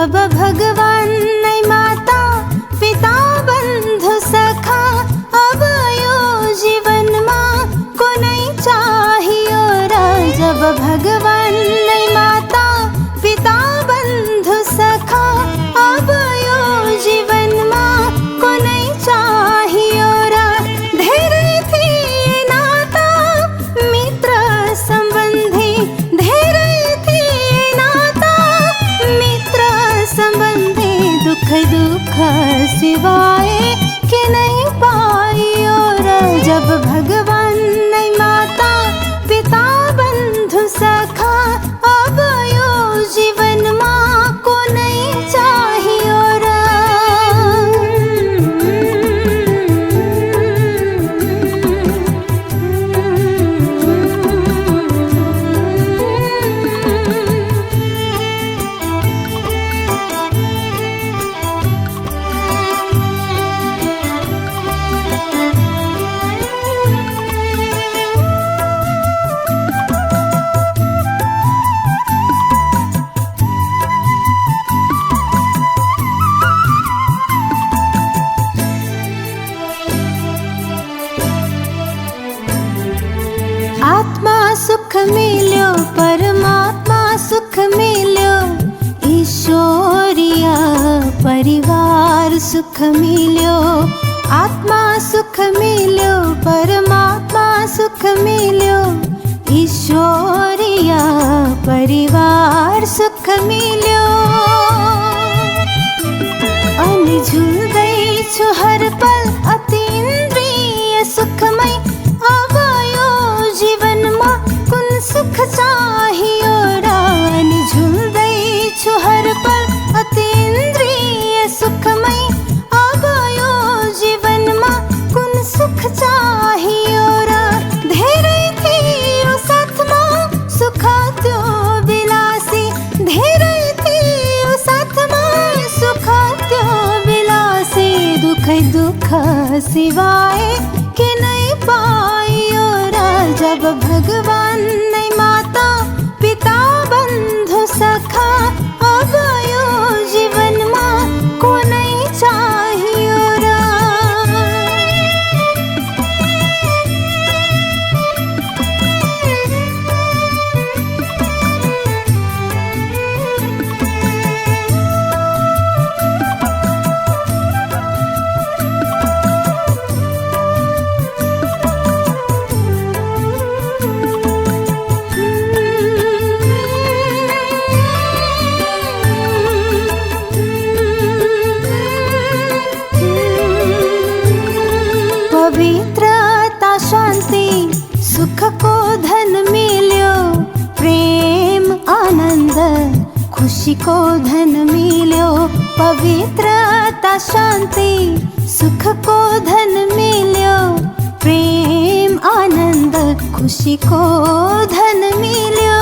जब भगवान नहीं माता पिता बंधु सखा अब यो जीवन माँ को नहीं चाहिए रा। जब भगवान नहीं माता पिता बंधु सखा अब यो जीवन माँ को नहीं चाहिए रा। धैर्य थी नाता मित्र संबंधी, धैर्य थी नाता मित्र संबंधी, दुख दुख सिवाय के नहीं पाइयो रा। जब भगवान नहीं माता पिता बंधु सखा अब यो जीवन माँ को नहीं चाहिए रा। आत्मा सुख मिल्यो परमात्मा सुख मिल्यो, ईश्वरीय परिवार सुख मिल्यो। आत्मा सुख मिल्यो परमात्मा सुख मिल्यो, ईश्वरीय परिवार सुख मिल्यो। अनि झुल्दैछु हर पल अतीन्द्रिय सुखमय अब यो जीवनमा कुन सुख चाहियो रा। अनि झुल्दैछु हर पल अतीन्द्रिय सुखमय अब यो जीवनमा कुन सुख चाहियो रा। धेरै थियो साथमा सुख त्यो विलासी, धेरै थियो साथमा सुख त्यो विलासी, दुख दुख सिवाय के नहीं पाइयो रा। जब भगवान नहीं माता पिता बंधु सखा अब यो जीवन माँ को नहीं चाहिए रा। पवित्रता शांति सुख को धन मिल्यो, प्रेम आनंद खुशी को धन मिल्यो। पवित्रता शांति सुख को धन मिल्यो, प्रेम आनंद खुशी को धन मिल्यो।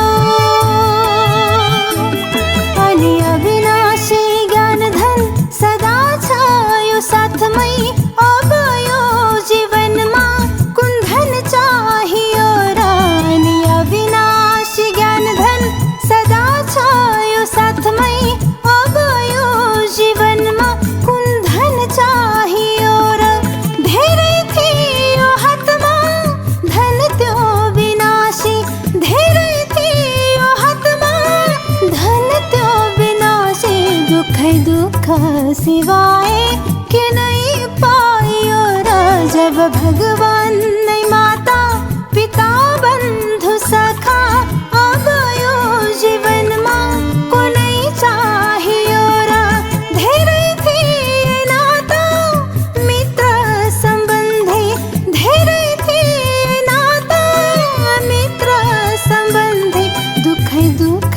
अनि अविनाशी ज्ञान धन सदा छायो साथमै अब यो जीवन माँ कुन धन चाहियो रा। अनि अविनाशी ज्ञान धन सदा छायो साथमै अब यो जीवन माँ कुन धन चाहियो रा। धेरै थियो हातमा धन त्यो विनाशी, धेरै थियो हातमा धन त्यो विनाशी, दुख दुख सिवाय के नहीं पाइयो रा। जब भगवान नहीं माता पिता बंधु सखा अब यो जीवन माँ को नहीं चाहिए रा। धेरै थिए नाता मित्र संबंधी, धेरै थिए नाता मित्र संबंधी, दुख दुख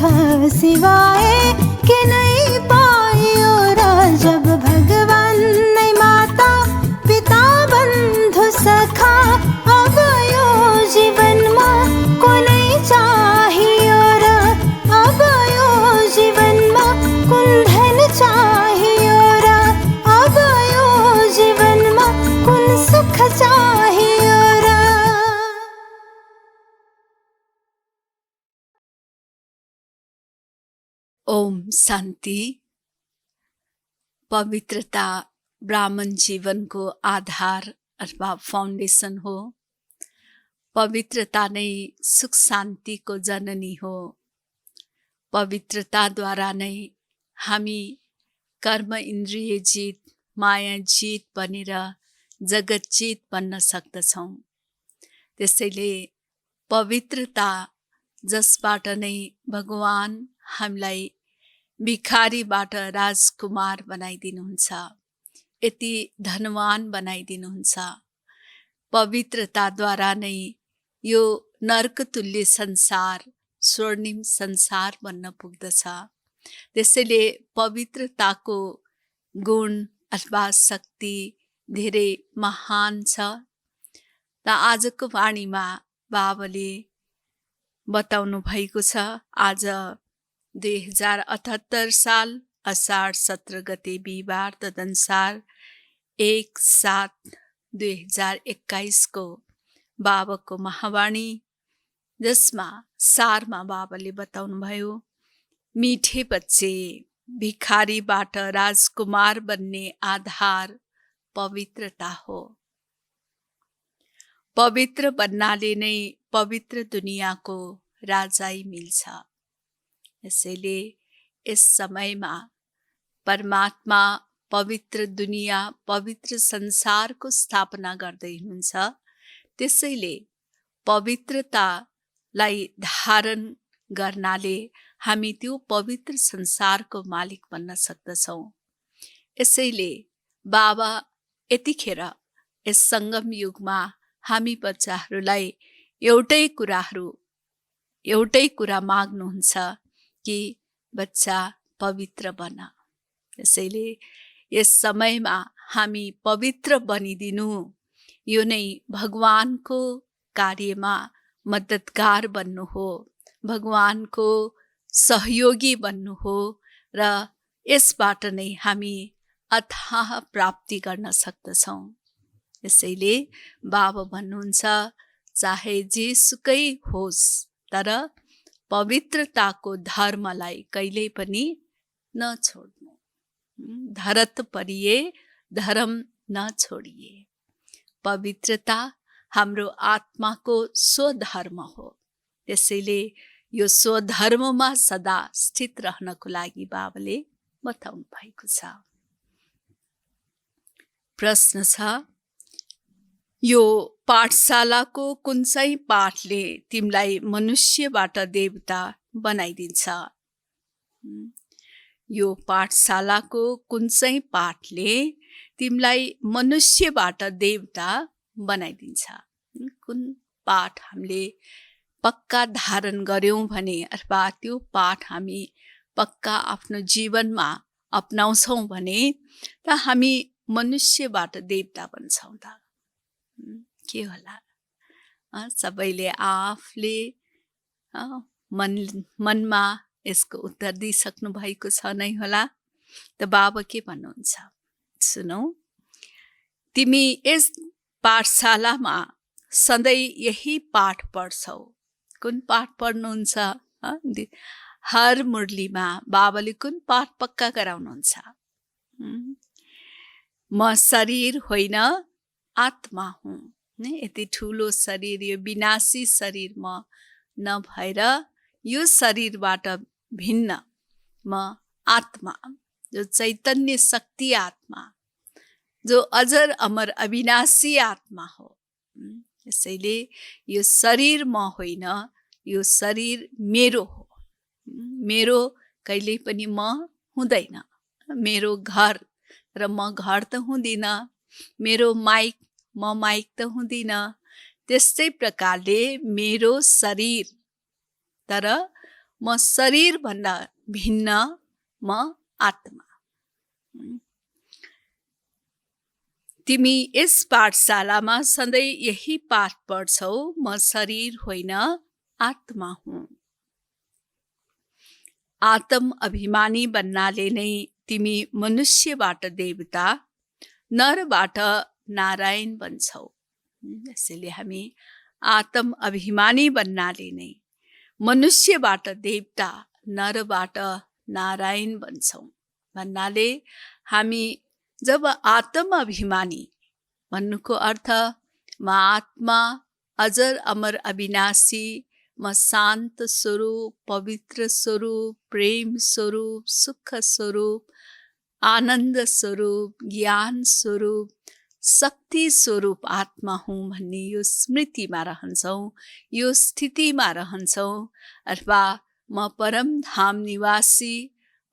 सिवाय के नहीं पाइयो रा। जब भगवान नहीं माता पिता बंधु सखा अब यो जीवन माँ को नहीं चाहिए रा। अब यो जीवन माँ कुन धन चाहिए रा। अब यो जीवन माँ कुन सुख चाहिए रा। ओम शांति। पवित्रता ब्राह्मण जीवनको आधार अथवा फाउन्डेसन हो। पवित्रता नै सुख शान्तिको जननी हो। पवित्रताद्वारा नै हामी कर्म इन्द्रिय जित, माया जित बनेर जगत जित बन्न सक्दछौँ। त्यसैले पवित्रता जसबाट नै भगवान हामीलाई भिखारीबाट राजकुमार बनाइदिनुहुन्छ, यति धनवान बनाइदिनुहुन्छ। पवित्रताद्वारा नै यो नर्कतुल्य संसार स्वर्णिम संसार बन्न पुग्दछ। त्यसैले पवित्रताको गुण अथवा शक्ति धेरै महान छ। र आजको वाणीमा बाबाले बताउनु भएको छ, आज 2078 साल असार 17 गते बिहिबार तदनुसार 1/7/2021 को बाबाको महावाणी, जसमा सारमा बाबाले बताउनु भयो, मिठे बच्चे, भिखारीबाट राजकुमार बन्ने आधार पवित्रता हो। पवित्र बन्नाले नै पवित्र दुनियाँको राजाई मिल्छ। यसैले यस समयमा परमात्मा पवित्र दुनियाँ, पवित्र संसारको स्थापना गर्दै हुनुहुन्छ। त्यसैले पवित्रतालाई धारण गर्नाले हामी त्यो पवित्र संसारको मालिक बन्न सक्दछौँ। यसैले बाबा यतिखेर यस सङ्गम युगमा हामी बच्चाहरूलाई एउटै कुरा माग्नुहुन्छ कि बच्चा पवित्र बन। त्यसैले यस समयमा हामी पवित्र बनिदिनु, यो नै भगवानको कार्यमा मद्दतगार बन्नु हो, भगवानको सहयोगी बन्नु हो र यसबाट नै हामी अथाह प्राप्ति गर्न सक्दछौँ। यसैले बाबा भन्नुहुन्छ, चाहे जेसुकै होस् तर पवित्रताको धर्मलाई कहिल्यै पनि नछोड्नु। धरत परिए धर्म नछोडिए। पवित्रता हाम्रो आत्माको स्वधर्म हो। त्यसैले यो स्वधर्ममा सदा स्थित रहनको लागि बाबाले बताउनु भएको छ। प्रश्न छ, यो पाठशालाको कुन चाहिँ पाठले तिमीलाई मनुष्यबाट देवता बनाइदिन्छ? यो पाठशालाको कुन चाहिँ पाठले तिमीलाई मनुष्यबाट देवता बनाइदिन्छ? कुन पाठ हामीले पक्का धारण गर्यौं भने अथवा त्यो पाठ हामी पक्का आफ्नो जीवनमा अपनाउँछौँ भने त हामी मनुष्यबाट देवता बन्छौँ त? के होला? सबैले आफूले मनमा यसको उत्तर दिइसक्नु भएको छ नै होला। त बाबा के भन्नुहुन्छ सुनौ। तिमी यस पाठशालामा सधैँ यही पाठ पढ्छौ। कुन पाठ पढ्नुहुन्छ? हर मुरलीमा बाबाले कुन पाठ पक्का गराउनुहुन्छ? म शरीर होइन आत्मा हुँ। यति ठुलो शरीर, यो विनाशी शरीर म नभएर यो शरीरबाट भिन्न म आत्मा, जो चैतन्य शक्ति आत्मा, जो अजर अमर अविनाशी आत्मा हो। यसैले यो शरीर म होइन, यो शरीर मेरो हो। मेरो कहिल्यै पनि म हुँदैन। मेरो घर र म घर त हुँदिन। मेरो माइक म माइक त हुँदिन। त्यस्तै प्रकारले मेरो शरीर, तर म शरीर भन्दा भिन्न म आत्मा। तिमी यस पाठशालामा सधैँ यही पाठ पढ्छौ, म शरीर होइन आत्मा हुँ। आत्म अभिमानी बन्नाले नै तिमी मनुष्यबाट देवता, नरबाट नारायण बन्छौ। यसैले हामी आत्म अभिमानी बन्नाले नै मनुष्यबाट देवता, नरबाट नारायण बन्छौँ। भन्नाले हामी जब आत्माभिमानी भन्नुको अर्थ म आत्मा अजर अमर अविनाशी, म शान्त स्वरूप, पवित्र स्वरूप, प्रेम स्वरूप, सुख स्वरूप, आनन्द स्वरूप, ज्ञान स्वरूप, शक्ति स्वरूप आत्मा हुँ भन्ने यो स्मृतिमा रहन्छौँ, यो स्थितिमा रहन्छौँ। अथवा म परमधाम निवासी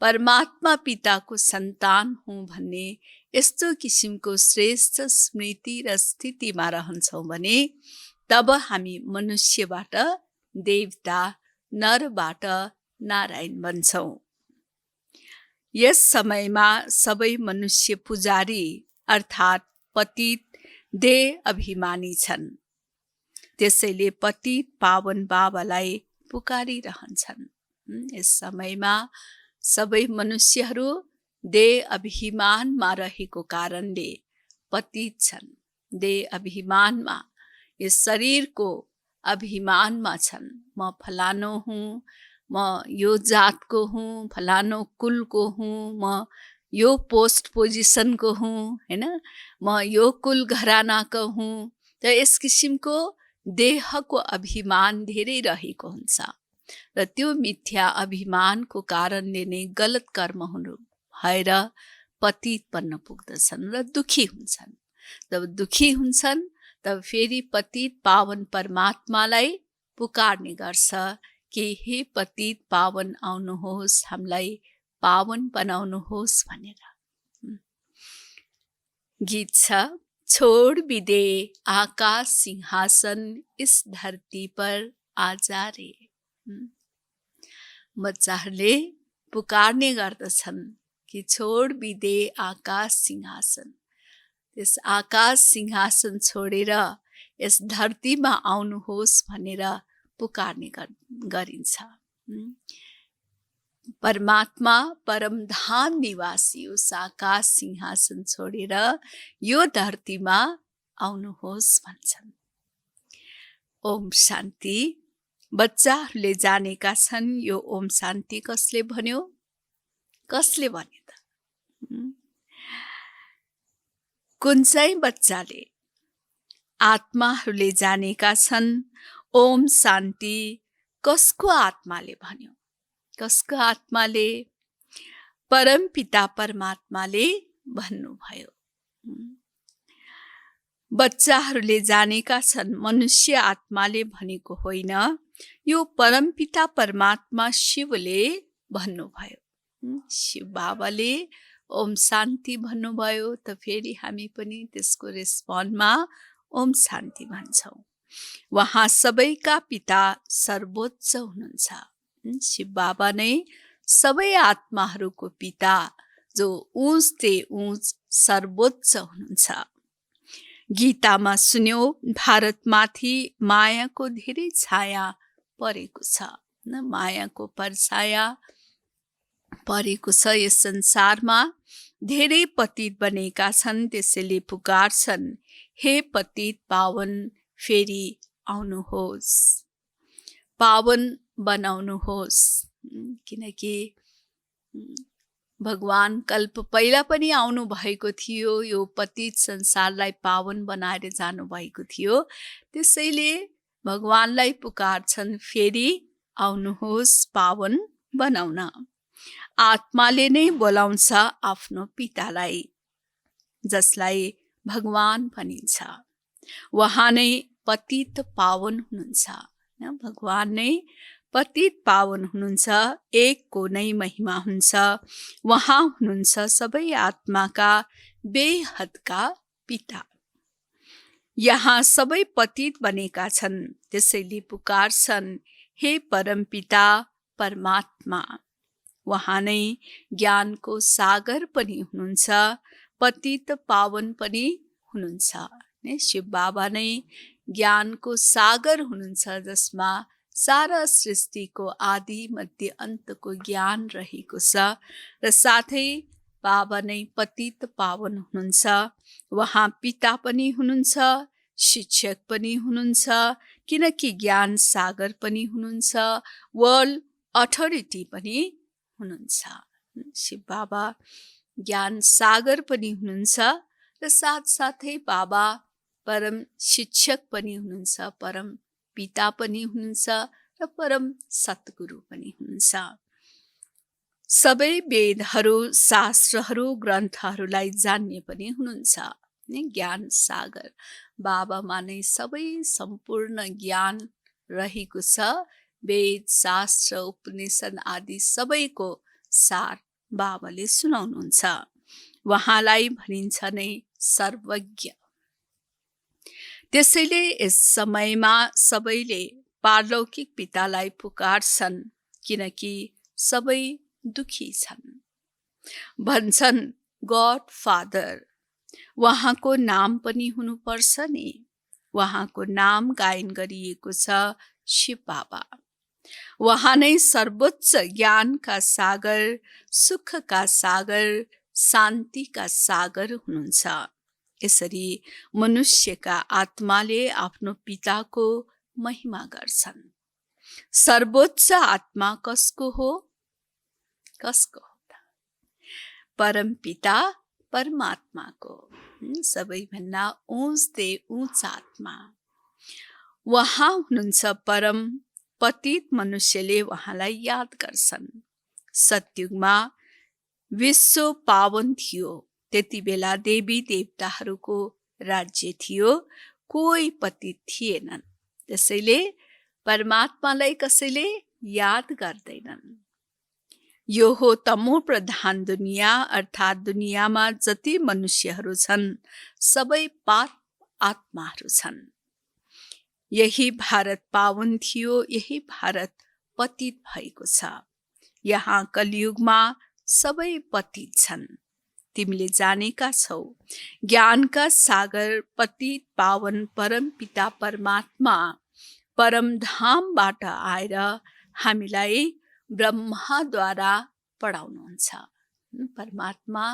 परमात्मा पिताको सन्तान हुँ भन्ने यस्तो किसिमको श्रेष्ठ स्मृति र स्थितिमा रहन्छौँ भने तब हामी मनुष्यबाट देवता, नरबाट नारायण बन्छौँ। यस समयमा सबै मनुष्य पुजारी अर्थात् पतित देह अभिमानी छन्। त्यसैले पतित पावन बाबालाई पुकारिरहन्छन्। यस समयमा सबै मनुष्यहरू देह अभिमानमा रहेको कारणले पतित छन्। देह अभिमानमा, यस शरीरको अभिमानमा छन्। म फलानो हुँ, म यो जातको हुँ, फलानो कुलको हुँ, म यो पोस्ट पोजिसनको हुँ, हैन, म यो कुल घरानाको हुँ। त यस किसिमको देहको अभिमान धेरै रहेको हुन्छ र त्यो मिथ्या अभिमानको कारणले नै गलत कर्महरू भएर पतित बन्न पुग्दछन् र दुखी हुन्छन्। जब दुखी हुन्छन् तब फेरि पतित पावन परमात्मालाई पुकार्ने गर्छ कि हे पतित पावन आउनुहोस्, हामीलाई पावन बनाउनुहोस् भनेर। गीत छ, छोड़ भी दे आकाश सिंहासन, इस धरती पर आजा रे। बच्चाहरूले पुकार्ने गर्दछन् कि छोड़ भी दे आकाश सिंहासन। त्यस आकाश सिंहासन छोडेर यस धरतीमा आउनुहोस् भनेर पुकार्ने गरिन्छ। परमात्मा परमधाम निवासी उस आकाश सिंहासन छोडेर यो धरतीमा आउनुहोस् भन्छन्। ओम शान्ति। बच्चाहरूले जानेका छन् यो ओम शान्ति कसले भन्यो? कसले भन्यो त? कुन चाहिँ बच्चाले? आत्माहरूले जानेका छन् ओम शान्ति कसको आत्माले भन्यो? कसको आत्माले? परमपिता परमात्माले भन्नुभयो। बच्चाहरूले जानेका छन् मनुष्य आत्माले भनेको होइन, यो परमपिता परमात्मा शिवले भन्नुभयो। शिव बाबाले ओम शान्ति भन्नुभयो त फेरि हामी पनि त्यसको रेस्पोन्डमा ओम शान्ति भन्छौँ। उहाँ सबैका पिता सर्वोच्च हुनुहुन्छ। शिव बाबा नै सबै आत्माहरूको पिता, जो ऊँचते ऊँच सर्वोच्च हुनुहुन्छ। गीतामा सुन्यो, भारतमाथि मायाको धेरै छाया परेको छ। मायाको परछाया परेको छ। यस संसारमा धेरै पतित बनेका छन्, त्यसैले पुकार्छन्, हे पतित पावन फेरि आउनुहोस्, पावन बनाउनुहोस्। किनकि भगवान कल्प पहिला पनि आउनु भएको थियो, यो पतित संसारलाई पावन बनाएर जानु भएको थियो। त्यसैले भगवानलाई पुकार्छन्, फेरि आउनुहोस् पावन बनाउन। आत्माले नै बोलाउँछ आफ्नो पितालाई, जसलाई भगवान भनिन्छ। उहाँ नै पतित पावन हुनुहुन्छ। भगवान नै पतित पावन हुनुहुन्छ। एकको नै महिमा हुन्छ। उहाँ हुनुहुन्छ सबै आत्माका बेहदका पिता। यहाँ सबै पतित बनेका छन्, त्यसैले पुकार्छन्, हे परमपिता परमात्मा। उहाँ नै ज्ञानको सागर पनि हुनुहुन्छ, पतित पावन पनि हुनुहुन्छ। शिव बाबा नै ज्ञानको सागर हुनुहुन्छ, जसमा सारा सृष्टिको आदि मध्य अन्तको ज्ञान रहेको छ र साथै बाबा नै पतित पावन हुनुहुन्छ। उहाँ पिता पनि हुनुहुन्छ, शिक्षक पनि हुनुहुन्छ, किनकि ज्ञान सागर पनि हुनुहुन्छ, वर्ल्ड अथोरिटी पनि हुनुहुन्छ। शिव बाबा ज्ञान सागर पनि हुनुहुन्छ र साथसाथै बाबा परम शिक्षक पनि हुनुहुन्छ, परम पिता पनि हुनुहुन्छ र परम सद्गुरु पनि हुनुहुन्छ। सबै वेदहरू, शास्त्रहरू, ग्रन्थहरूलाई जान्ने पनि हुनुहुन्छ। ज्ञान सागर बाबामा नै सबै सम्पूर्ण ज्ञान रहेको छ। वेद, शास्त्र, उपनिषद आदि सबैको सार बाबाले सुनाउनुहुन्छ। उहाँलाई भनिन्छ नै सर्वज्ञ। त्यसैले यस समयमा सबैले पारलौकिक पितालाई पुकार्छन्, किनकि सबै दुखी छन्। भन्छन् गॉड फादर, उहाँको नाम पनि हुनुपर्छ नि। उहाँको नाम गायन गरिएको छ शिव बाबा। उहाँ नै सर्वोच्च ज्ञानका सागर, सुखका सागर, शान्तिका सागर हुनुहुन्छ। यसरी मनुष्यका आत्माले आफ्नो पिताको महिमा गर्छन्। सर्वोच्च आत्मा कसको हो? कसको हो त? परम पिता परमात्माको, सबैभन्दा उच्चते उच्च आत्मा उहाँ हुनुहुन्छ। परम पतित मनुष्यले उहाँलाई याद गर्छन्। सतयुगमा विश्व पावन थियो। त्यति बेला देवी देवताहरूको राज्य थियो, कोही पतित थिएनन्। त्यसैले परमात्मालाई कसैले याद गर्दैनन्। यो हो तमो प्रधान दुनियाँ, अर्थात् दुनियाँमा जति मनुष्यहरू छन् सबै पाप आत्माहरू छन्। यही भारत पावन थियो, यही भारत पतित भएको छ। यहाँ कलियुगमा सबै पतित छन्। तिमीले जानेका छौ, ज्ञानका सागर पतित पावन परम पिता परमात्मा परमधामबाट आएर हामीलाई ब्रह्माद्वारा पढाउनुहुन्छ। परमात्मा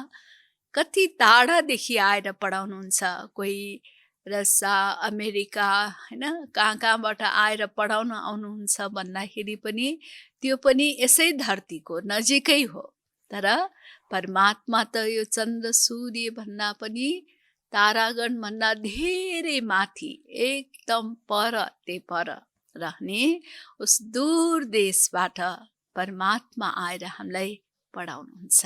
कति टाढादेखि आएर पढाउनुहुन्छ। कोही रसिया, अमेरिका, होइन, कहाँबाट आएर पढाउन आउनुहुन्छ भन्दाखेरि पनि त्यो पनि यसै धरतीको नजिकै हो। तर परमात्मा त यो चन्द्र सूर्य भन्दा पनि तारागण भन्दा धेरै माथि, एकदम पर रहने उस दूर देशबाट परमात्मा आएर हामीलाई पढाउनुहुन्छ।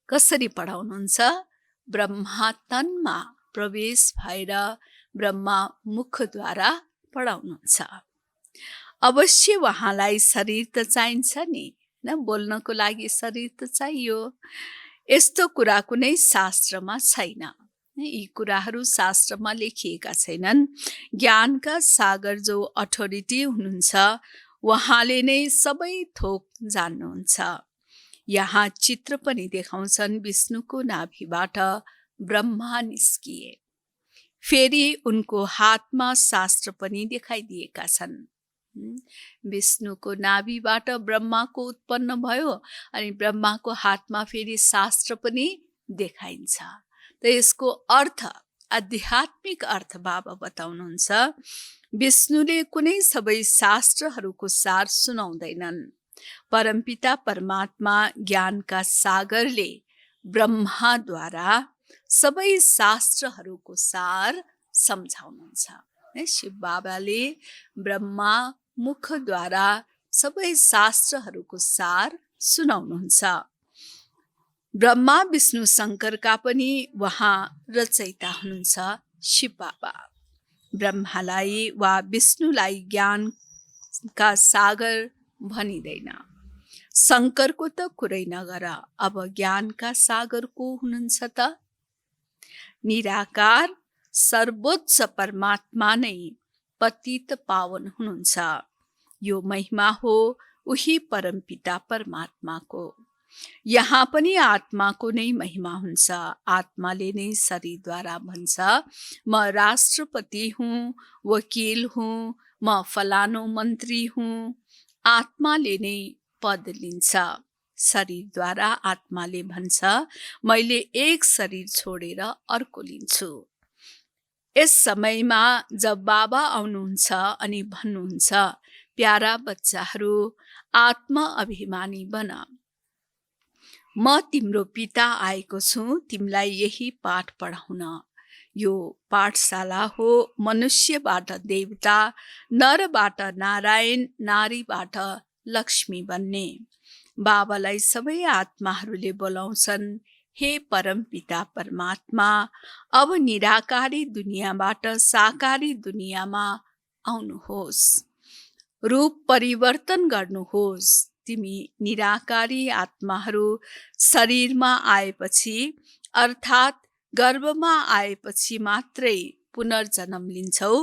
कसरी पढाउनुहुन्छ? ब्रह्मा तनमा प्रवेश भएर ब्रह्मा मुखद्वारा पढाउनुहुन्छ। अवश्य उहाँलाई शरीर त चाहिन्छ नि, बोल्नको लागि शरीर त चाहियो। यस्तो कुरा कुनै शास्त्रमा छैन। यी कुराहरू शास्त्रमा लेखिएका छैनन्। ज्ञानका सागर जो अथोरिटी हुनुहुन्छ उहाँले नै सबै थोक जान्नुहुन्छ। यहाँ चित्र पनि देखाउँछन्, विष्णुको नाभिबाट ब्रह्मा निस्किए। फेरि उनको हातमा शास्त्र पनि देखाइदिएका छन्। विष्णुको नाभिबाट ब्रह्माको उत्पन्न भयो, अनि ब्रह्माको हातमा फेरि शास्त्र पनि देखाइन्छ। त यसको अर्थ, आध्यात्मिक अर्थ बाबा बताउनुहुन्छ। विष्णुले कुनै सबै शास्त्रहरूको सार सुनाउँदैनन्। परमपिता परमात्मा ज्ञानका सागरले ब्रह्माद्वारा सबै शास्त्रहरूको सार सम्झाउनुहुन्छ। शिव बाबाले ब्रह्मा मुखद्वारा सबै शास्त्रहरूको सार सुनाउनुहुन्छ। ब्रह्मा विष्णु शङ्करका पनि उहाँ रचयिता हुनुहुन्छ शिव बाबा। ब्रह्मालाई वा विष्णुलाई ज्ञानका सागर भनिँदैन। शङ्करको त कुरै नगर, अब ज्ञानका सागर को हुनुहुन्छ त? निराकार सर्वोच्च परमात्मा नै पतित पावन हुनुहुन्छ। यो महिमा हो उही परमपिता परमात्माको। यहाँ पनि आत्माको नै महिमा हुन्छ। आत्माले नै शरीरद्वारा भन्छ, म राष्ट्रपति हुँ, वकिल हुँ, म फलानो मन्त्री हुँ। आत्माले नै पद लिन्छ। शरीरद्वारा आत्माले भन्छ, मैले एक शरीर छोडेर अर्को लिन्छु। यस समयमा जब बाबा आउनुहुन्छ अनि भन्नुहुन्छ, प्यारा बच्चाहरू, आत्मा अभिमानी बन, म तिम्रो पिता आएको छु तिमीलाई यही पाठ पढाउन। यो पाठशाला हो मनुष्यबाट देवता, नरबाट नारायण, नारीबाट लक्ष्मी बन्ने। बाबालाई सबै आत्माहरूले बोलाउँछन्, हे परमपिता परमात्मा, अब निराकारी दुनियाँबाट साकारी दुनियाँमा आउनुहोस्, रूप परिवर्तन गर्नुहोस्। तिमी निराकारी आत्माहरू शरीरमा आएपछि अर्थात् गर्भमा आएपछि मात्रै पुनर्जन्म लिन्छौ।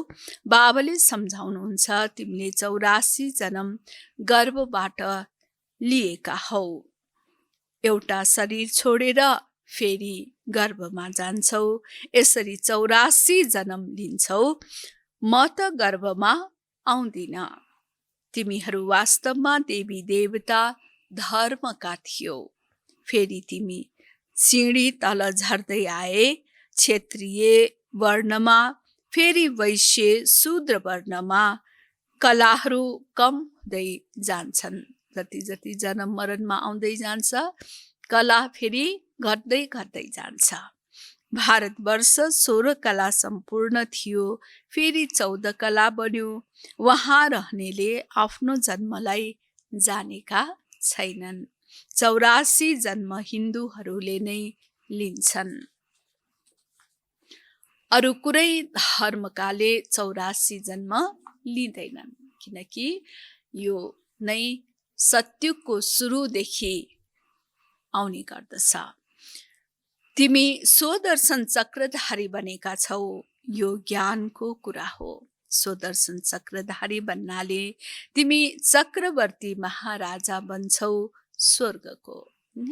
बाबाले सम्झाउनुहुन्छ, तिमीले 84 जन्म गर्भबाट लिएका हौ। एउटा शरीर छोडेर फेरि गर्भमा जान्छौ, यसरी 84 जन्म लिन्छौ। म त गर्भमा आउँदिन। तिमीहरू वास्तवमा देवी देवता धर्मका थियौ। फेरि तिमी सिँढी तल झर्दै आए, क्षेत्रीय वर्णमा, फेरि वैश्य शूद्र वर्णमा। कलाहरू कम हुँदै जान्छन्। जति जति जन्म मरणमा आउँदै जान्छ, कला फेरि घट्दै घट्दै जान्छ। भारतवर्ष 16 कला सम्पूर्ण थियो, फेरि 14 कला बन्यो। वहाँ रहनेले आफ्नो जन्मलाई जानेका छैनन्। 84 जन्म हिन्दूहरूले नै लिन्छन्। अरू कुनै धर्मकाले 84 जन्म लिँदैनन्, किनकि यो नै सत्युगको सुरुदेखि आउने गर्दछ। तिमी स्वदर्शन चक्रधारी बनेका छौ, यो ज्ञानको कुरा हो। स्वदर्शन चक्रधारी बन्नाले तिमी चक्रवर्ती महाराजा बन्छौ स्वर्गको।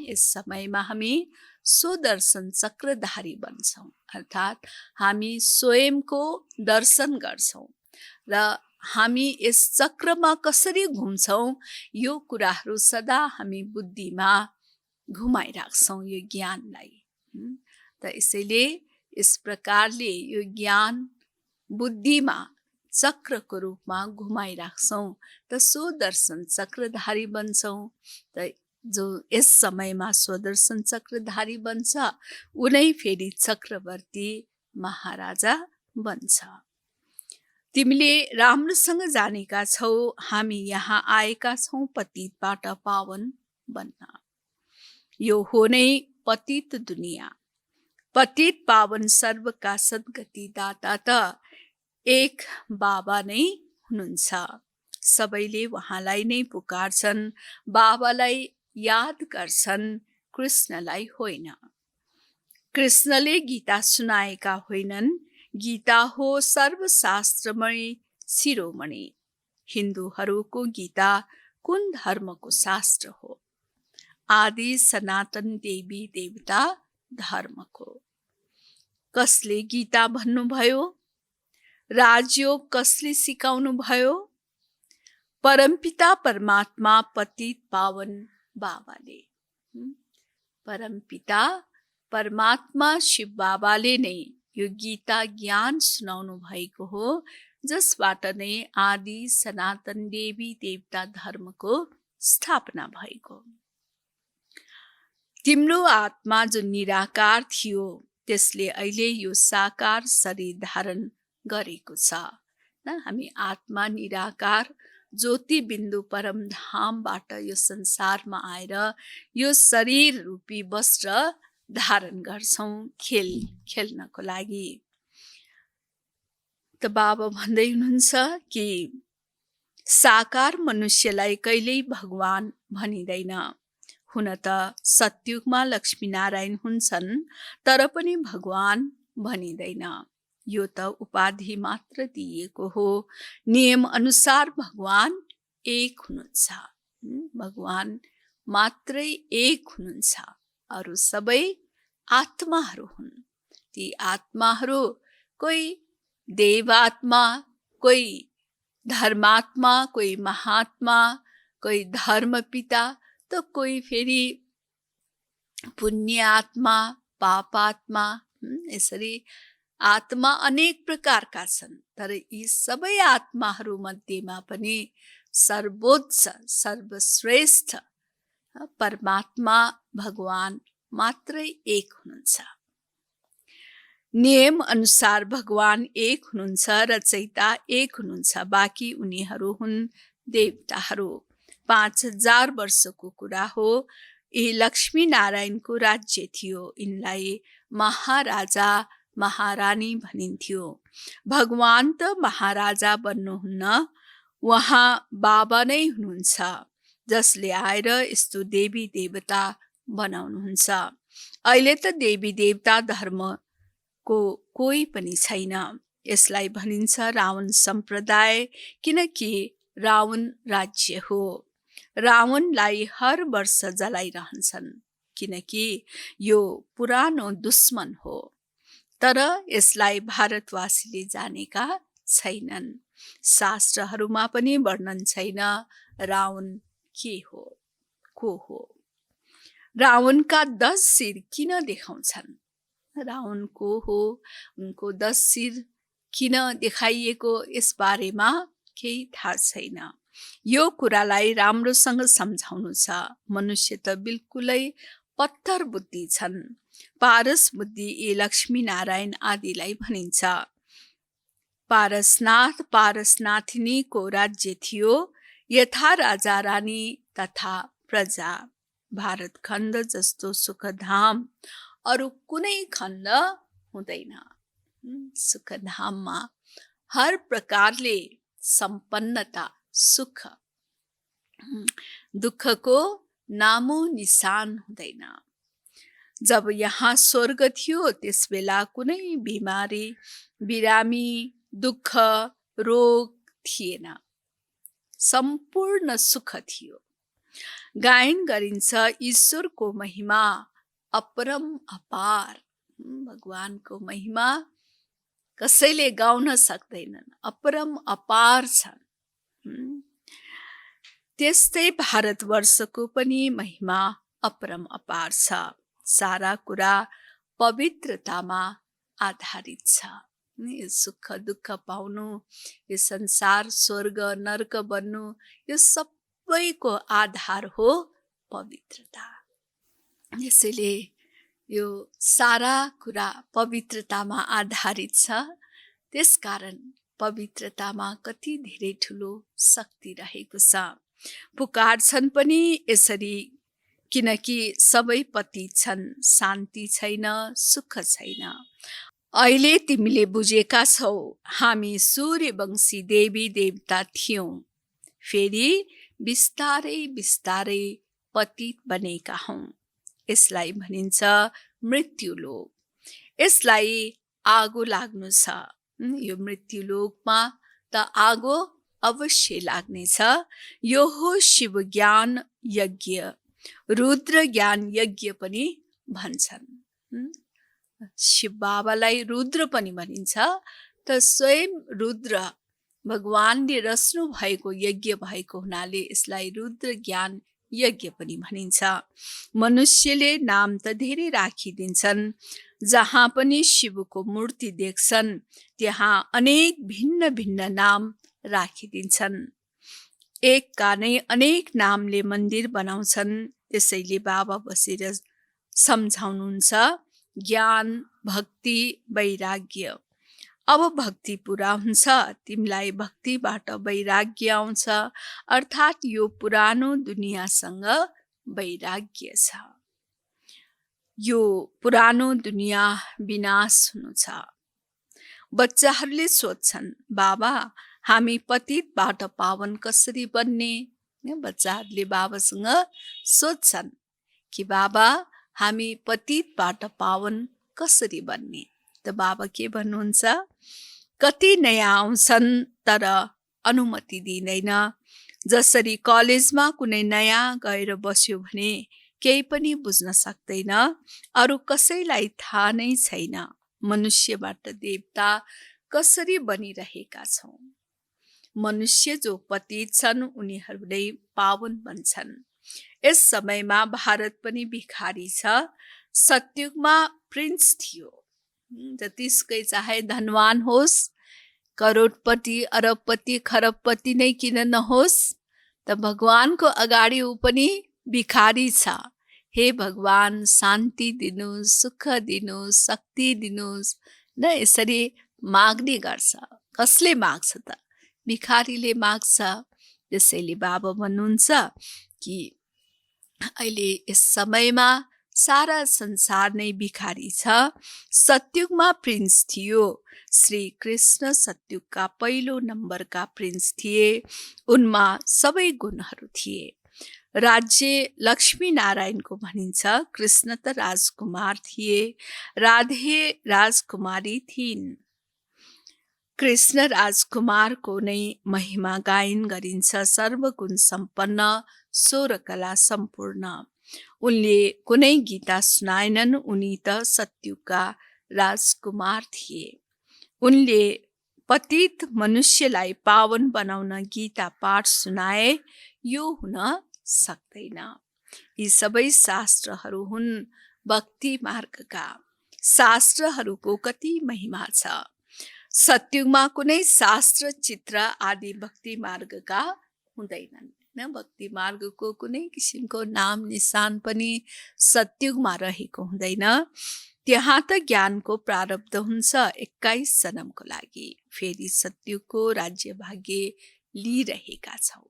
यस समयमा हामी स्वदर्शन चक्रधारी बन्छौँ, अर्थात् हामी स्वयंको दर्शन गर्छौँ र हामी यस चक्रमा कसरी घुम्छौँ यो कुराहरू सदा हामी बुद्धिमा घुमाइराख्छौँ यो ज्ञानलाई। त यसैले यस प्रकारले यो ज्ञान बुद्धिमा चक्रको रूपमा घुमाइराख्छौँ, त स्वदर्शन चक्रधारी बन्छौँ। त जो यस समयमा स्वदर्शन चक्रधारी बन्छ, उनै फेरि चक्रवर्ती महाराजा बन्छ। तिमीले राम्रोसँग जानेका छौ, हामी यहाँ आएका छौँ पतितबाट पावन बन्न। यो हो नै पतित दुनिया। पतित पावन सर्वका सद्गति दाता त एक बाबा नै हुनुहुन्छ। सबैले उहाँलाई नै पुकार्छन्, बाबालाई याद गर्छन्, कृष्णलाई होइन। कृष्णले गीता सुनाएका होइनन्, गीता हो सर्वशास्त्रमय शिरोमणि। हिन्दूहरूको गीता कुन धर्मको शास्त्र हो? आदि सनातन देवी देवता धर्मको। कसले गीता भन्नुभयो? राजयोग कसले सिकाउनु भयो? परमपिता परमात्मा पतित पावन बाबाले। परमपिता परमात्मा शिव बाबाले नै यो गीता ज्ञान सुनाउनु भएको हो, जसबाट नै आदि सनातन देवी देवता धर्मको स्थापना भएको। तिम्रो आत्मा जो निराकार थियो, त्यसले अहिले यो साकार शरीर धारण गरेको छ। हामी आत्मा निराकार ज्योति बिन्दु परमधामबाट यो संसारमा आएर यो शरीर रूपी वस्त्र धारण गर्छौँ खेल्नको लागि। त बाबा भन्दै हुनुहुन्छ कि साकार मनुष्यलाई कहिल्यै भगवान भनिँदैन। हुन त सत्युगमा लक्ष्मीनारायण हुन्छन्, तर पनि भगवान भनिँदैन। यो त उपाधि मात्र दिएको हो। नियम अनुसार भगवान एक हुनुहुन्छ। भगवान मात्रै एक हुनुहुन्छ, अरू सबै आत्माहरू हुन्। ती आत्माहरू कोही देवात्मा, कोही धर्मात्मा, कोही महात्मा, कोही धर्मपिता, त कोही फेरि पुण्य आत्मा, पापात्मा। यसरी आत्मा अनेक प्रकारका छन्, तर यी सबै आत्माहरू मध्येमा पनि सर्वोच्च सर्वश्रेष्ठ परमात्मा भगवान मात्रै एक हुनुहुन्छ। नियम अनुसार भगवान एक हुनुहुन्छ, रचयिता एक हुनुहुन्छ, बाँकी उनीहरू हुन् देवताहरू। 5000 वर्षको कुरा हो। यी लक्ष्मी नारायणको राज्य थियो। यिनलाई महाराजा महारानी भनिन्थ्यो। भगवान त महाराजा बन्नुहुन्न, उहाँ बाबा नै हुनुहुन्छ, जसले आएर यस्तो देवी देवता बनाउनुहुन्छ। अहिले त देवी देवता धर्मको कोही पनि छैन। यसलाई भनिन्छ रावण सम्प्रदाय, किनकि रावण राज्य हो। रावणलाई हर वर्ष जलाइरहन्छन्, किनकि यो पुरानो दुश्मन हो। तर यसलाई भारतवासीले जानेका छैनन्। शास्त्रहरूमा पनि वर्णन छैन रावण के हो, को हो। रावणका 10 शिर किन देखाउँछन्? रावण को हो, उनको 10 शिर किन देखाइएको, यस बारेमा केही थाहा छैन। यो कुरालाई राम्रोसँग सम्झाउनु छ। मनुष्य त बिल्कुलै पत्थर बुद्धि छन्। पारस बुद्धि यी लक्ष्मी नारायण आदिलाई भनिन्छ। पारसनाथ पारसनाथिनीको राज्य थियो। यथा राजा रानी तथा प्रजा। भारत खण्ड जस्तो सुखधाम अरू कुनै खण्ड हुँदैन। सुखधाममा हर प्रकारले सम्पन्नता, सुख, दुःखको नामो निशान हुँदैन। जब यहाँ स्वर्ग थियो त्यस बेला कुनै बिमारी, बिरामी, दुःख, रोग थिएन। सम्पूर्ण सुख थियो। गायन गरिन्छ ईश्वरको महिमा अपरम अपार। भगवानको महिमा कसैले गाउन सक्दैनन्, अपरम अपार छन्। त्यस्तै भारतवर्षको पनि महिमा अपरम अपार छ। सारा कुरा पवित्रतामा आधारित छ। यो सुख दुःख पाउनु, यो संसार स्वर्ग नर्क बन्नु, यो सबैको आधार हो पवित्रता। यसैले यो सारा कुरा पवित्रतामा आधारित छ। त्यसकारण पवित्रतामा कति धेरै ठुलो शक्ति रहेको छ। पुकार्छन् पनि यसरी, किनकि सबै पतित छन्, शान्ति छैन, सुख छैन। अहिले तिमीले बुझेका छौ, हामी सूर्यवंशी देवी देवता थियौं, फेरि बिस्तारै बिस्तारै पतित बनेका हौं। यसलाई भनिन्छ मृत्युलोक। यसलाई आगो लाग्नु छ। यो मृत्युलोकमा त आगो अवश्य लाग्नेछ। यो हो शिव ज्ञान यज्ञ, रुद्र ज्ञान यज्ञ पनि भन्छन्। शिव बाबालाई रुद्र पनि भनिन्छ। त स्वयं रुद्र भगवानले रच्नु भएको यज्ञ भएको हुनाले यसलाई रुद्र ज्ञान यज्ञ पनि भनिन्छ। मनुष्यले नाम त धेरै राखिदिन्छन्। जहाँ पनि शिवको मूर्ति देख्छन् त्यहाँ अनेक भिन्न भिन्न नाम राखिदिन्छन्। एकका नै अनेक नामले मन्दिर बनाउँछन्। त्यसैले बाबा बसेर सम्झाउनुहुन्छ ज्ञान, भक्ति, वैराग्य। अब भक्ति पुरा हुन्छ, तिमीलाई भक्तिबाट वैराग्य आउँछ, अर्थात् यो पुरानो दुनियाँसँग वैराग्य छ। यो पुरानो दुनियाँ विनाश हुनु छ। बच्चाहरूले सोध्छन्, बाबा हामी पतितबाट पावन कसरी बन्ने? बच्चाहरूले बाबासँग सोध्छन् कि बाबा हामी पतितबाट पावन कसरी बन्ने? त बाबा के भन्नुहुन्छ? कति नयाँ आउँछन् तर अनुमति दिँदैन। जसरी कलेजमा कुनै नयाँ गएर बस्यो भने केही पनि बुझ्न सक्दैन, अरू कसैलाई थाहा नै छैन मनुष्यबाट देवता कसरी बनिरहेका छौँ। मनुष्य जो पतित छन् उनीहरू नै पावन बन्छन्। यस समयमा भारत पनि भिखारी छ। सतयुगमा प्रिन्स थियो। जतिसुकै चाहे धनवान होस्, करोडपति, अरबपति, खरबपति नै किन नहोस्, त भगवानको अगाडि ऊ पनि भिखारी छ। हे भगवान शान्ति दिनुहोस्, सुख दिनुहोस्, शक्ति दिनुहोस् न यसरी माग्ने गर्छ। कसले माग्छ त? भिखारीले माग्छ। त्यसैले बाबा भन्नुहुन्छ कि अहिले यस समयमा सारा संसार नै भिखारी छ। सत्युगमा प्रिन्स थियो। श्री कृष्ण सत्युगका पहिलो नम्बरका प्रिन्स थिए। उनमा सबै गुणहरू थिए। राज्य लक्ष्मी नारायणको भनिन्छ। कृष्ण त राजकुमार थिए, राधे राजकुमारी थिइन्। कृष्ण राजकुमारको नै महिमा गायन गरिन्छ। सर्वगुण सम्पन्न, 16 कला सम्पूर्ण। उनले कुनै गीता सुनाएनन्। उनी त सत्युगका राजकुमार थिए। उनले पतित मनुष्यलाई पावन बनाउन गीता पाठ सुनाए। यो हुन सक्दैन। यी सबै शास्त्रहरू हुन् भक्ति मार्गका। शास्त्रहरूको कति महिमा छ। सत्युगमा कुनै शास्त्र, चित्र आदि भक्ति मार्गका हुँदैनन्। न भक्ति मार्गको कुनै किसिमको नाम निशान पनि सत्युगमा रहेको हुँदैन। त्यहाँ त ज्ञानको प्रारब्ध हुन्छ 21 जन्मको लागि। फेरि सत्युगको राज्य भाग्य लिइरहेका छौँ।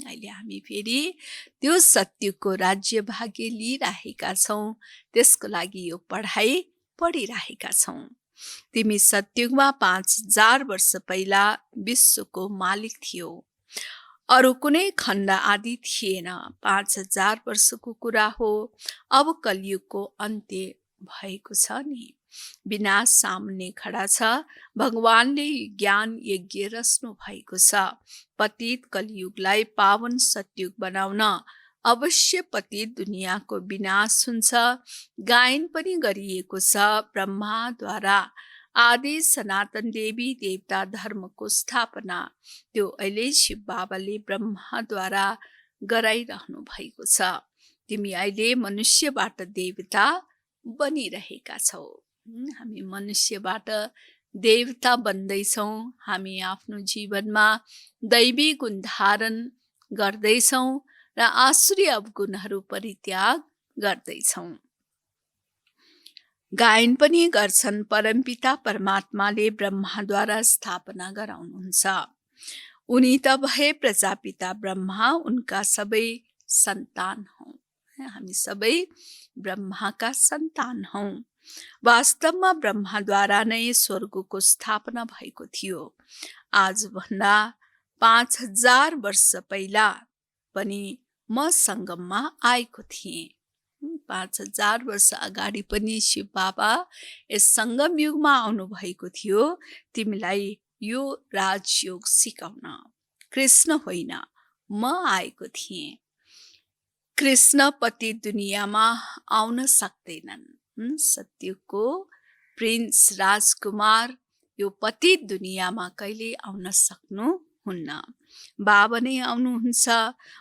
अहिले हामी फेरि त्यो सत्युगको राज्य भाग्य लिइरहेका छौँ। त्यसको लागि यो पढाइ पढिरहेका छौँ। तिमी सत्युगमा 5000 वर्ष पहिला विश्वको मालिक थियो। अरू कुनै खण्ड आदि थिएन। 5000 वर्षको कुरा हो। अब कलियुगको अन्त्य भएको छ नि। विनाश सामुन्ने खडा छ। भगवानले ज्ञान यज्ञ रच्नु भएको छ। पतित कलियुगलाई पावन सत्युग बनाउन अवश्य पतित दुनियाँको विनाश हुन्छ। गायन पनि गरिएको छ। ब्रह्माद्वारा आदि सनातन देवी देवता धर्मको स्थापना त्यो अहिले शिव बाबाले ब्रह्माद्वारा गराइरहनु भएको छ। तिमी अहिले मनुष्यबाट देवता बनिरहेका छौ। हामी मनुष्यबाट देवता बन्दैछौँ। हामी आफ्नो जीवनमा दैवी गुण धारण गर्दैछौँ र आसुरी अवगुणहरू परित्याग गर्दैछौँ। गायन पनि गर्छन्। परमपिता परमात्माले ब्रह्माद्वारा स्थापना गराउनुहुन्छ। उनी त भए प्रजापिता ब्रह्मा, उनका सबै सन्तान हौँ। हामी सबै ब्रह्माका सन्तान हौँ। वास्तवमा ब्रह्माद्वारा नै स्वर्गको स्थापना भएको थियो। आजभन्दा 5000 वर्ष पहिला पनि म सङ्गममा आएको थिएँ। 5000 वर्ष अगाडि पनि शिव बाबा यस सङ्गम युगमा आउनुभएको थियो तिमीलाई यो राजयोग सिकाउन। कृष्ण होइन, म आएको थिएँ। कृष्ण पति दुनियाँमा आउन सक्दैनन्। सत्युगको प्रिन्स राजकुमार यो पति दुनियाँमा कहिले आउन सक्नुहुन्न। बाबा नै आउनुहुन्छ।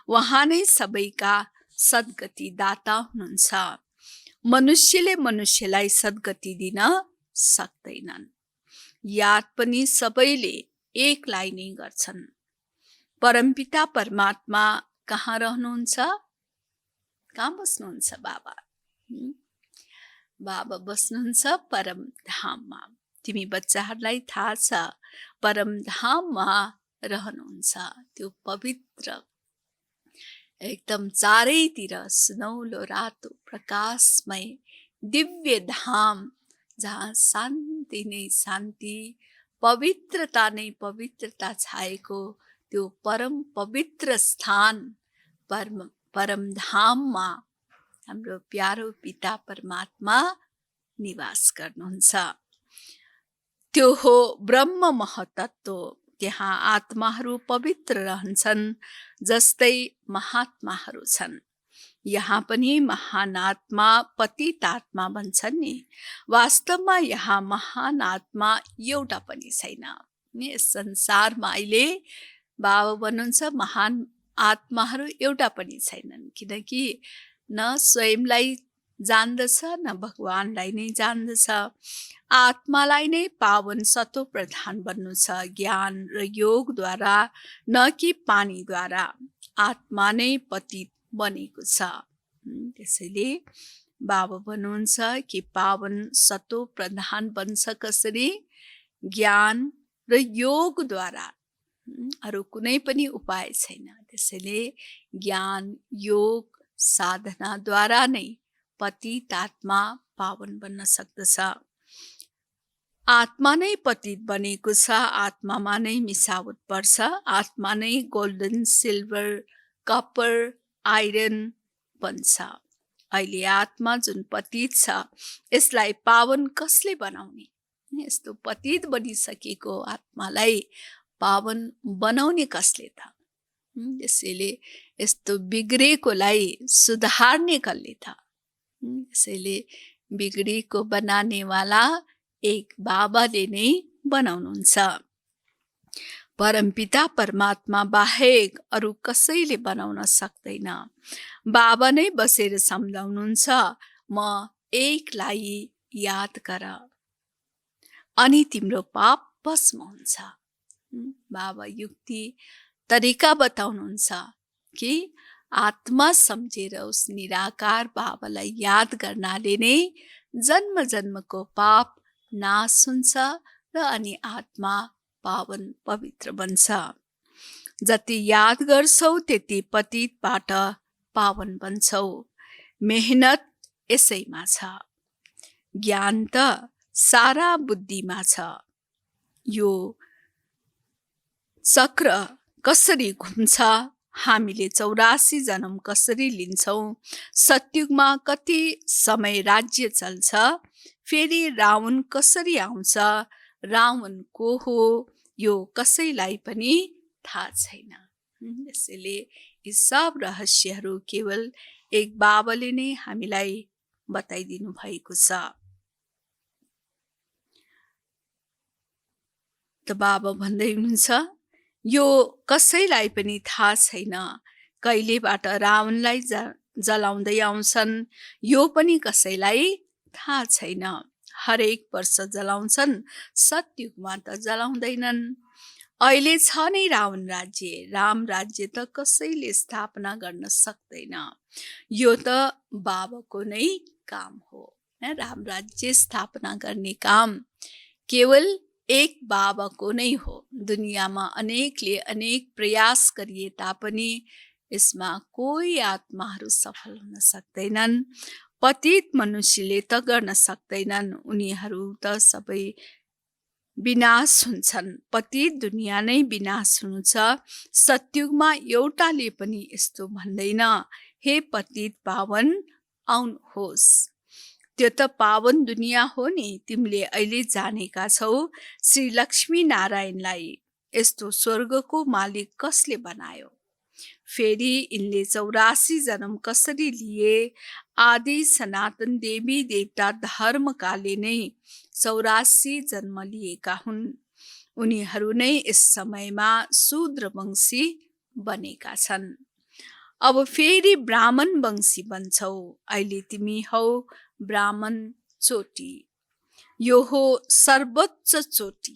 उहाँ नै सबैका सद्गति दाता हुनुहुन्छ। मनुष्यले मनुष्यलाई सद्गति दिन सक्दैनन्। याद पनि सबैले एकलाई नै गर्छन्। परमपिता परमात्मा कहाँ रहनुहुन्छ? कहाँ बस्नुहुन्छ बाबा? बाबा बस्नुहुन्छ परम धाममा। तिमी बच्चाहरूलाई थाहा छ परम धाममा रहनुहुन्छ। त्यो पवित्र एकदम चारैतिर सुनौलो रातो प्रकाशमय दिव्य धाम, जहाँ शान्ति नै शान्ति, पवित्रता नै पवित्रता छाएको त्यो परम पवित्र स्थान परम धाममा हाम्रो प्यारो पिता परमात्मा निवास गर्नुहुन्छ। त्यो हो ब्रह्म महतत्व। त्यहाँ आत्माहरू पवित्र रहन्छन् जस्तै महात्माहरू छन्। यहाँ पनि महान आत्मा पतित आत्मा भन्छन् नि। वास्तवमा यहाँ महान आत्मा एउटा पनि छैन। यस संसारमा अहिले बाबा भन्नुहुन्छ महान आत्माहरू एउटा पनि छैनन्। किनकि न स्वयंलाई जान्दछ न भगवानलाई नै जान्दछ। आत्मालाई नै पावन सतो प्रधान बन्नु छ ज्ञान र योगद्वारा, न कि पानीद्वारा। आत्मा नै पतित बनेको छ। त्यसैले बाबा भन्नुहुन्छ कि पावन सतो प्रधान बन्छ कसरी? ज्ञान र योगद्वारा। अरू कुनै पनि उपाय छैन। त्यसैले ज्ञान योग साधनाद्वारा नै पतित आत्मा पावन बन्न सक्दछ। आत्मा नै पतित बनेको छ, आत्मामा नै मिसावट पर्छ, आत्मा नै गोल्डन सिल्भर कपर आइरन बन्छ। अहिले आत्मा जुन पतित छ यसलाई पावन कसले बनाउने? यस्तो पतित बनिसकेको आत्मालाई पावन बनाउने कसले त? त्यसैले यस्तो बिग्रेकोलाई सुधार्ने कसले त? त्यसैले बिग्रेको बनानेवाला एक बाबाले नै बनाउनुहुन्छ। परमपिता परमात्मा बाहेक अरू कसैले बनाउन सक्दैन। बाबा नै बसेर सम्झाउनुहुन्छ, म एकलाई याद गर अनि तिम्रो पाप भस्म हुन्छ। बाबा युक्ति तरिका बताउनुहुन्छ कि आत्मा सम्झेर उस निराकार बाबालाई याद गर्नाले नै जन्म जन्मको पाप नाश हुन्छ र अनि आत्मा पावन पवित्र बन्छ। जति याद गर्छौ त्यति पतितबाट पावन बन्छौ। मेहनत यसैमा छ। ज्ञान त सारा बुद्धिमा छ। यो चक्र कसरी घुम्छ, हामीले 84 जन्म कसरी लिन्छौँ, सत्युगमा कति समय राज्य चल्छ, फेरि रावण कसरी आउँछ, रावण को हो, यो कसैलाई पनि थाहा छैन। यसैले यी सब रहस्यहरू केवल एक बाबाले नै हामीलाई बताइदिनु भएको छ। त बाबा भन्दै हुनुहुन्छ, यो कसैलाई पनि थाहा छैन। कहिलेबाट रावणलाई जलाउँदै आउँछन् यो पनि कसैलाई थाहा छैन। हरेक वर्ष जलाउँछन्, सत्युगमा त जलाउँदैनन्। अहिले छ नै रावण राज्य, राम राज्य त कसैले स्थापना गर्न सक्दैन। यो त बाबाको नै काम हो। राम राज्य स्थापना गर्ने काम केवल एक बाबाको नै हो। दुनियाँमा अनेकले अनेक प्रयास गरिए तापनि यसमा कोही आत्माहरू सफल हुन सक्दैनन्। पतित मनुष्यले त गर्न सक्दैनन्, उनीहरू त सबै विनाश हुन्छन्। पतित दुनियाँ नै विनाश हुन्छ। सत्युगमा एउटाले पनि यस्तो भन्दैन, हे पतित पावन आउनुहोस्। त्यो त पावन दुनियाँ हो नि, तिमीले अहिले जानेका छौ। श्री लक्ष्मी नारायणलाई यस्तो स्वर्गको मालिक कसले बनायो? फेरि यिनले 84 जन्म कसरी लिए? आदि सनातन देवी देवता धर्मकाले नै 84 जन्म लिएका हुन्। उनीहरू नै यस समयमा शूद्र वंशी बनेका छन्। अब फेरि ब्राह्मण वंशी बन्छौ। अहिले तिमी हौ ब्राह्मण चोटी। यो हो सर्वोच्च चोटी,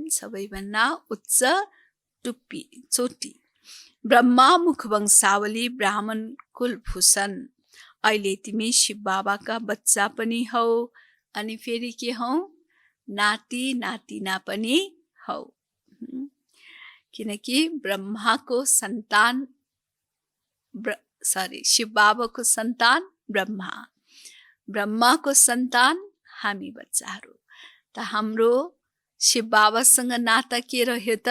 सबैभन्दा उच्च टुप्पी चोटी। ब्रह्मा मुख वंशावली ब्राह्मण कुलभूषण। अहिले तिमी शिव बाबाका बच्चा पनि हौ अनि फेरि के हौ? नाति नातिना पनि हौ। किनकि ब्रह्माको सन्तान शिव बाबाको सन्तान ब्रह्मा, ब्रह्माको सन्तान हामी बच्चाहरू। त हाम्रो शिव बाबासँग नाता के रह्यो त?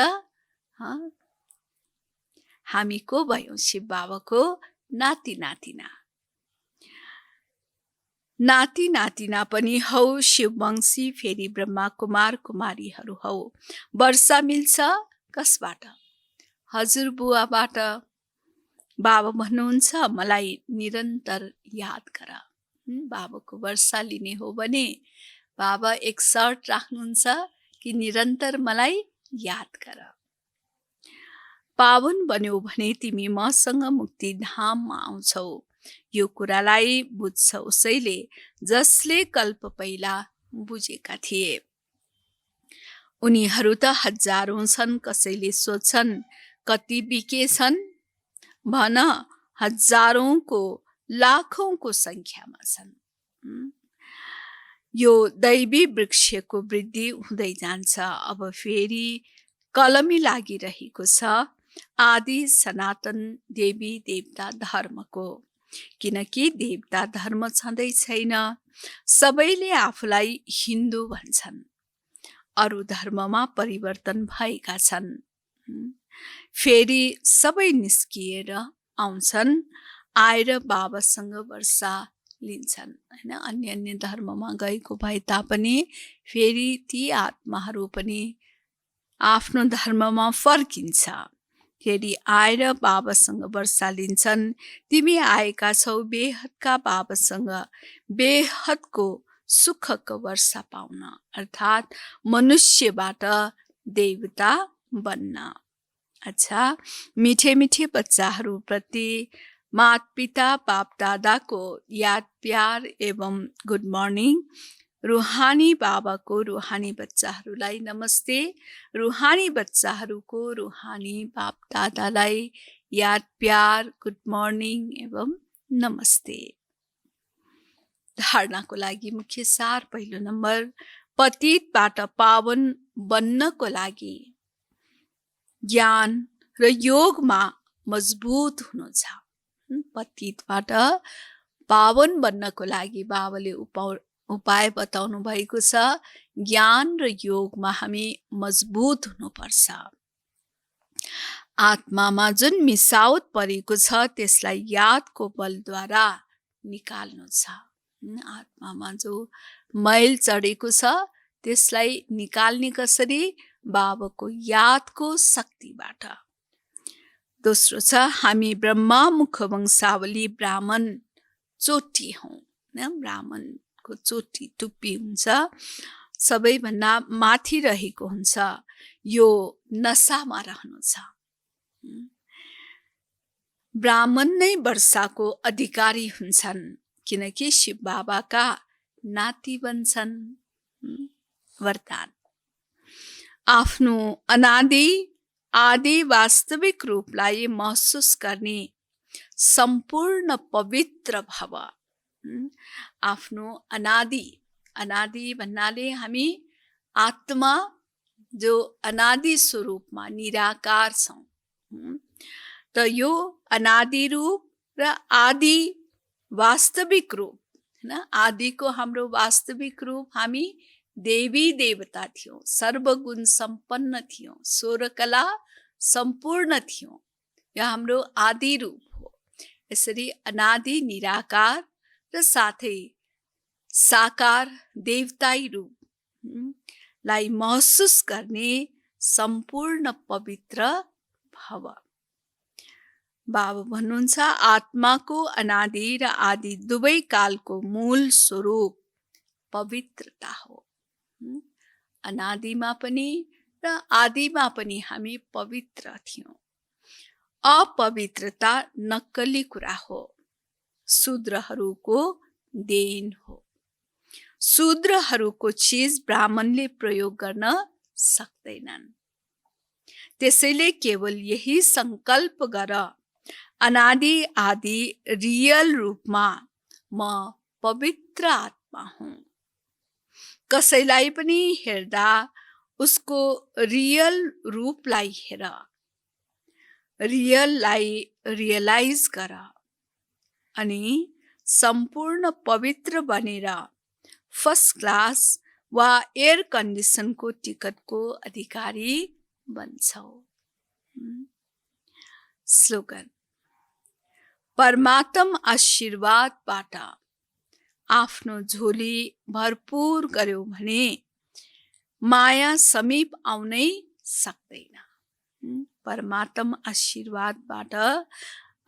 हामी को भयौँ? शिव बाबाको नाति नातिना। नाति नातिना पनि हौ शिववंशी। फेरि ब्रह्मा कुमार कुमारीहरू हौ। वर्षा मिल्छ कसबाट? हजुरबुवाबाट। बाबा भन्नुहुन्छ, मलाई निरन्तर याद गर। बाबाको वर्षा लिने हो भने बाबा एक सर्ट राख्नुहुन्छ कि निरन्तर मलाई याद गर। पावन बन्यौ भने तिमी मसँग मुक्तिधाममा आउँछौ। यो कुरालाई बुझ्छौ उसैले जसले कल्प पहिला बुझेका थिए। उनीहरू त हजारौं छन्। कसैले सोध्छन् कति बिकेछन्? भन, हजारौंको लाखौंको सङ्ख्यामा छन्। यो दैवी वृक्षको वृद्धि हुँदै जान्छ। अब फेरि कलमी लागिरहेको छ आदि सनातन देवी देवता धर्मको, किनकि देवता धर्म छँदै छैन। सबैले आफूलाई हिन्दू भन्छन्, अरू धर्ममा परिवर्तन भएका छन्। फेरि सबै निस्किएर आउँछन्, आएर बाबासँग वर्षा लिन्छन् हैन। अन्य अन्य धर्ममा गएको भए तापनि फेरि ती आत्माहरू पनि आफ्नो धर्ममा फर्किन्छ। फेरि आएर बाबासँग वर्षा लिन्छन्। तिमी आएका छौ बेहदका बाबासँग बेहदको सुखको वर्षा पाउन, अर्थात् मनुष्यबाट देवता बन्न। अच्छा, मिठे मिठे बच्चाहरूप्रति माता पिता बाप दादाको याद प्यार एवं गुड मर्निङ। रुहानी बाबाको रुहानी बच्चाहरूलाई नमस्ते। रुहानी बच्चाहरूको रुहानी बाप दादालाई याद प्यार गुड मर्निङ एवं नमस्ते। धारणाको लागि मुख्य सार पहिलो नम्बर, पतितबाट पावन बन्नको लागि ज्ञान र योगमा मजबुत हुनु छ। पतितबाट पावन बन्नको लागि बाबाले उपाय बताउनु भएको छ। ज्ञान र योगमा हामी मजबुत हुनुपर्छ। आत्मामा जुन मिसावट परेको छ त्यसलाई यादको बलद्वारा निकाल्नु छ। आत्मामा जो मैल चढेको छ त्यसलाई निकाल्ने कसरी? बाबाको यादको शक्तिबाट। दोस्रो छ, हामी ब्रह्मा मुख वंशावली ब्राह्मण चोटी हौँ। ब्राह्मणको चोटी टुप्पी हुन्छ, सबैभन्दा माथि रहेको हुन्छ। यो नसामा रहनु छ। ब्राह्मण नै वर्षाको अधिकारी हुन्छन्, किनकि शिव बाबाका नाति बन्छन्। वरदान, आफ्नो अनादि आदि वास्तविक रूपलाई महसुस गर्ने सम्पूर्ण पवित्र भव। आफ्नो अनादि भन्नाले हामी आत्मा जो अनादि स्वरूपमा निराकार छौँ। त यो अनादि रूप र आदि वास्तविक रूप हैन। आदिको हाम्रो वास्तविक रूप हामी देवी देवता थियौँ, सर्वगुण सम्पन्न थियौँ, 16 कला सम्पूर्ण थियौँ। यो हाम्रो आदि रूप हो। यसरी अनादि निराकार र साथै साकार देवताई रूप लाई महसुस गर्ने सम्पूर्ण पवित्र भव। बाबा भन्नुहुन्छ आत्माको अनादि र आदि दुवै कालको मूल स्वरूप पवित्रता हो। अनादिमा पनि र आदिमा पनि हामी पवित्र थियौँ। अपवित्रता नक्कली कुरा हो, शूद्रहरूको देन हो। शूद्रहरूको चिज ब्राह्मणले प्रयोग गर्न सक्दैनन्। त्यसैले केवल यही संकल्प गर, अनादि आदि रियल रूपमा म पवित्र आत्मा हुँ। कसैलाई पनि हेर्दा उसको रियल रूपलाई हेर, रियललाई रियलाइज गर, अनि सम्पूर्ण पवित्र बनेर फर्स्ट क्लास वा एयर कन्डिसनको टिकटको अधिकारी बन्छौ। स्लोगन, परमात्म आशीर्वादबाट आफ्नो झोली भरपूर गर्यो भने माया समीप आउनै सक्दैन। परमात्म आशीर्वादबाट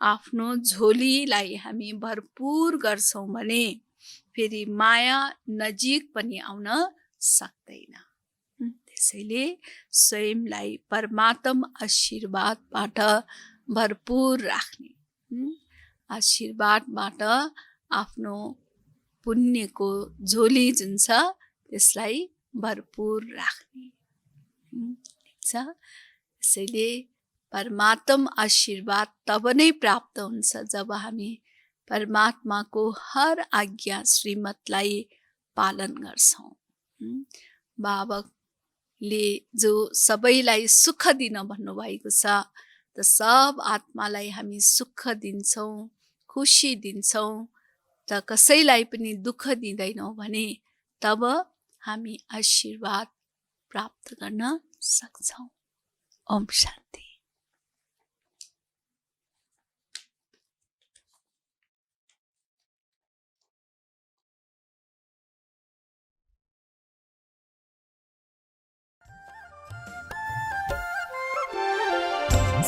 आफ्नो झोलीलाई हामी भरपूर गर्छौँ भने फेरि माया नजिक पनि आउन सक्दैन। त्यसैले स्वयंलाई परमात्म आशीर्वादबाट भरपूर राख्ने, आशीर्वादबाट आफ्नो पुण्यको झोली जुन छ त्यसलाई भरपूर राख्ने। ठिक छ। त्यसैले परमात्मा आशीर्वाद तब नै प्राप्त हुन्छ जब हामी परमात्माको हर आज्ञा श्रीमतलाई पालन गर्छौँ। बाबाले जो सबैलाई सुख दिन भन्नुभएको छ, त सब आत्मालाई हामी सुख दिन्छौँ, खुसी दिन्छौँ, त कसैलाई पनि दुःख दिँदैनौँ भने तब हामी आशीर्वाद प्राप्त गर्न सक्छौँ। ओम शान्ति।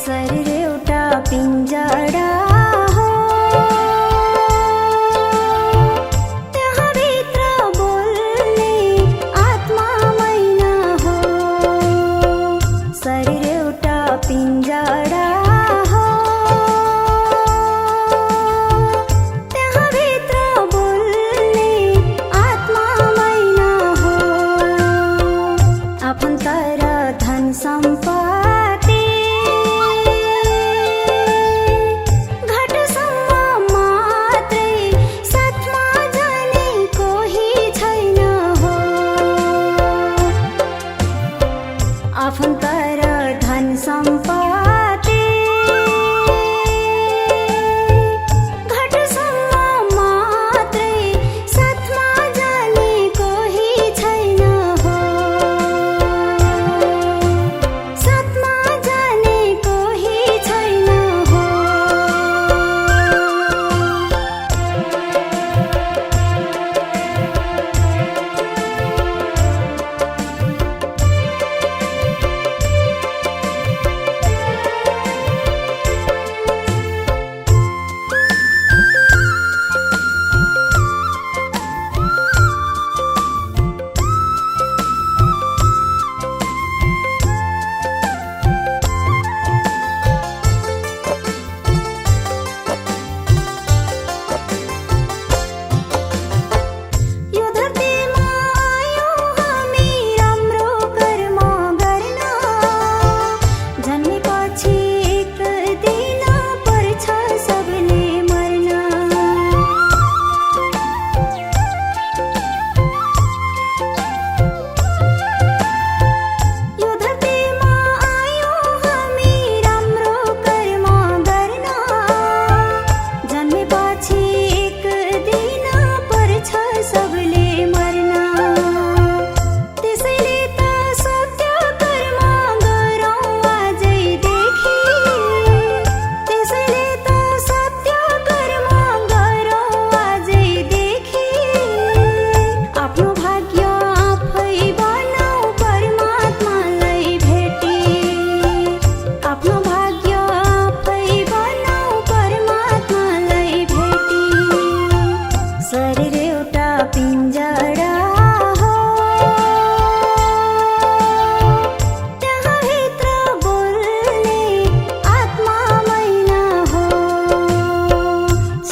शरीर एउटा पिञ्जरा हो, त्यहाँभित्र बोल्ने आत्मा मैना हो। शरीर एउटा पिञ्जरा हो, त्यहाँभित्र बोल्ने आत्मा मैना हो। आफन्त र धन सम्पत्ति आफन्त र धन सम्पत्ति घटसम्म मात्रै साथमा जाने कोही छैन हो। साथमा जाने कोही छैन हो।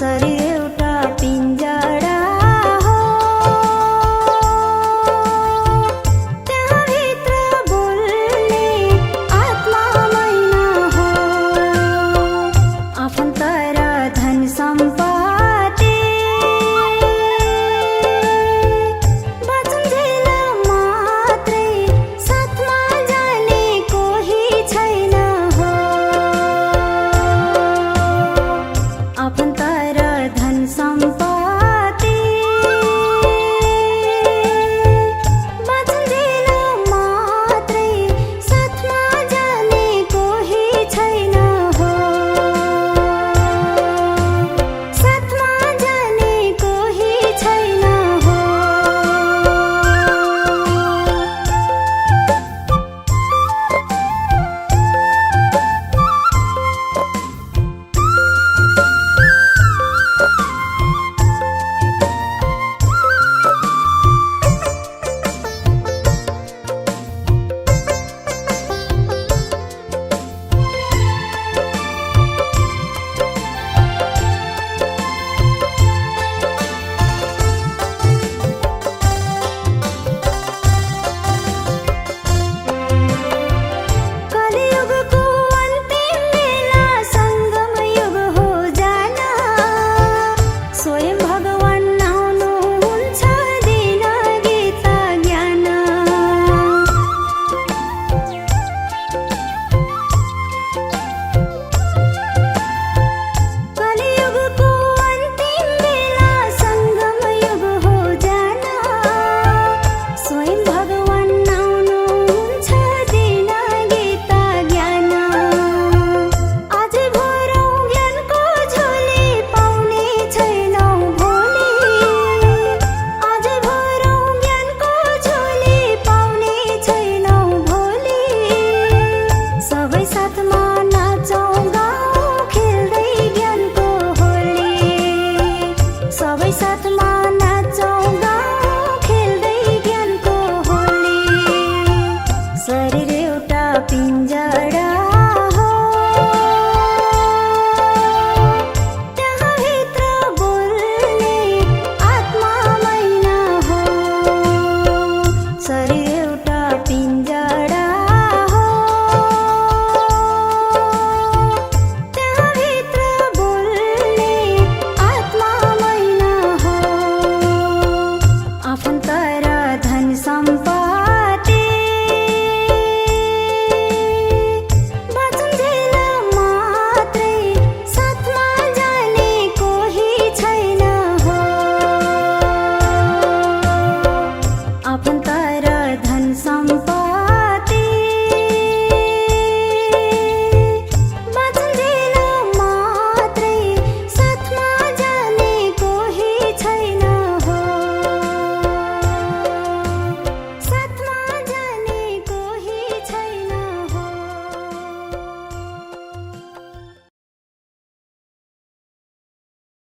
शरीर